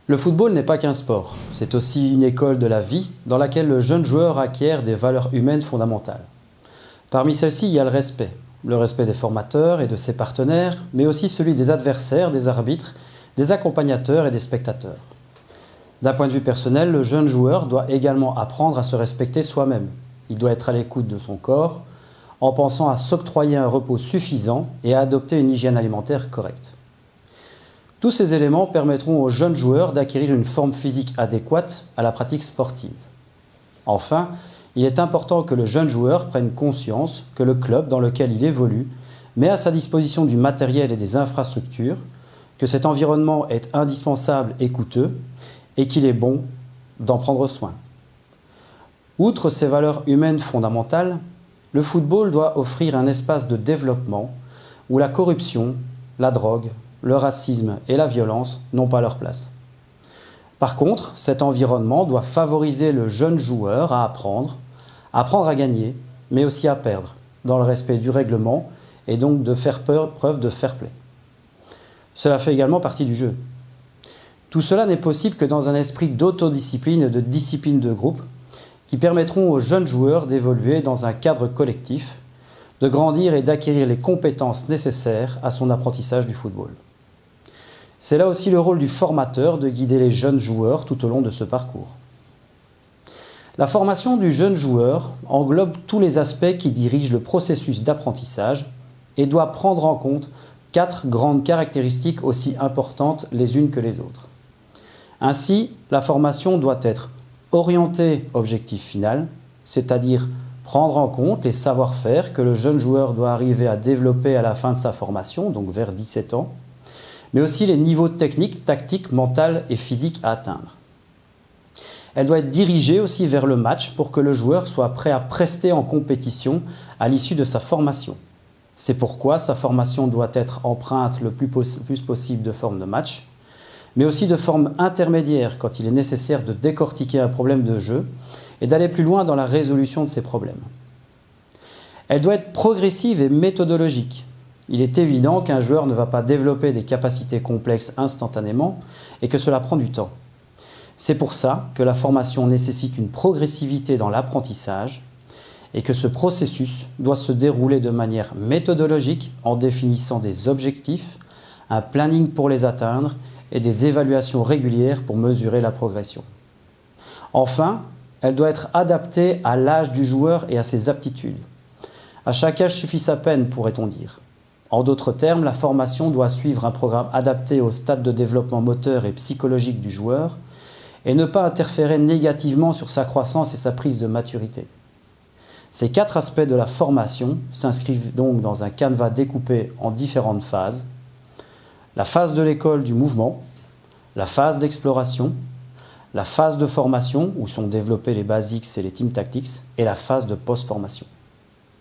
Le football n'est pas qu'un sport, c'est aussi une école de la vie dans laquelle le jeune joueur acquiert des valeurs humaines fondamentales. Parmi celles-ci, il y a le respect des formateurs et de ses partenaires, mais aussi celui des adversaires, des arbitres, des accompagnateurs et des spectateurs. D'un point de vue personnel, le jeune joueur doit également apprendre à se respecter soi-même. Il doit être à l'écoute de son corps, en pensant à s'octroyer un repos suffisant et à adopter une hygiène alimentaire correcte. Tous ces éléments permettront aux jeunes joueurs d'acquérir une forme physique adéquate à la pratique sportive. Enfin, il est important que le jeune joueur prenne conscience que le club dans lequel il évolue met à sa disposition du matériel et des infrastructures, que cet environnement est indispensable et coûteux, et qu'il est bon d'en prendre soin. Outre ces valeurs humaines fondamentales, le football doit offrir un espace de développement où la corruption, la drogue, le racisme et la violence n'ont pas leur place. Par contre, cet environnement doit favoriser le jeune joueur à apprendre à gagner, mais aussi à perdre, dans le respect du règlement et donc de faire preuve de fair play. Cela fait également partie du jeu. Tout cela n'est possible que dans un esprit d'autodiscipline et de discipline de groupe qui permettront aux jeunes joueurs d'évoluer dans un cadre collectif, de grandir et d'acquérir les compétences nécessaires à son apprentissage du football. C'est là aussi le rôle du formateur de guider les jeunes joueurs tout au long de ce parcours. La formation du jeune joueur englobe tous les aspects qui dirigent le processus d'apprentissage et doit prendre en compte 4 grandes caractéristiques aussi importantes les unes que les autres. Ainsi, la formation doit être orientée objectif final, c'est-à-dire prendre en compte les savoir-faire que le jeune joueur doit arriver à développer à la fin de sa formation, donc vers 17 ans, mais aussi les niveaux techniques, tactiques, mentales et physiques à atteindre. Elle doit être dirigée aussi vers le match pour que le joueur soit prêt à prester en compétition à l'issue de sa formation. C'est pourquoi sa formation doit être empreinte le plus possible de forme de match, mais aussi de forme intermédiaire quand il est nécessaire de décortiquer un problème de jeu et d'aller plus loin dans la résolution de ces problèmes. Elle doit être progressive et méthodologique. Il est évident qu'un joueur ne va pas développer des capacités complexes instantanément et que cela prend du temps. C'est pour ça que la formation nécessite une progressivité dans l'apprentissage et que ce processus doit se dérouler de manière méthodologique en définissant des objectifs, un planning pour les atteindre et des évaluations régulières pour mesurer la progression. Enfin, elle doit être adaptée à l'âge du joueur et à ses aptitudes. À chaque âge suffit sa peine, pourrait-on dire. En d'autres termes, la formation doit suivre un programme adapté au stade de développement moteur et psychologique du joueur et ne pas interférer négativement sur sa croissance et sa prise de maturité. Ces 4 aspects de la formation s'inscrivent donc dans un canevas découpé en différentes phases. La phase de l'école du mouvement, la phase d'exploration, la phase de formation où sont développés les basics et les team tactics et la phase de post-formation.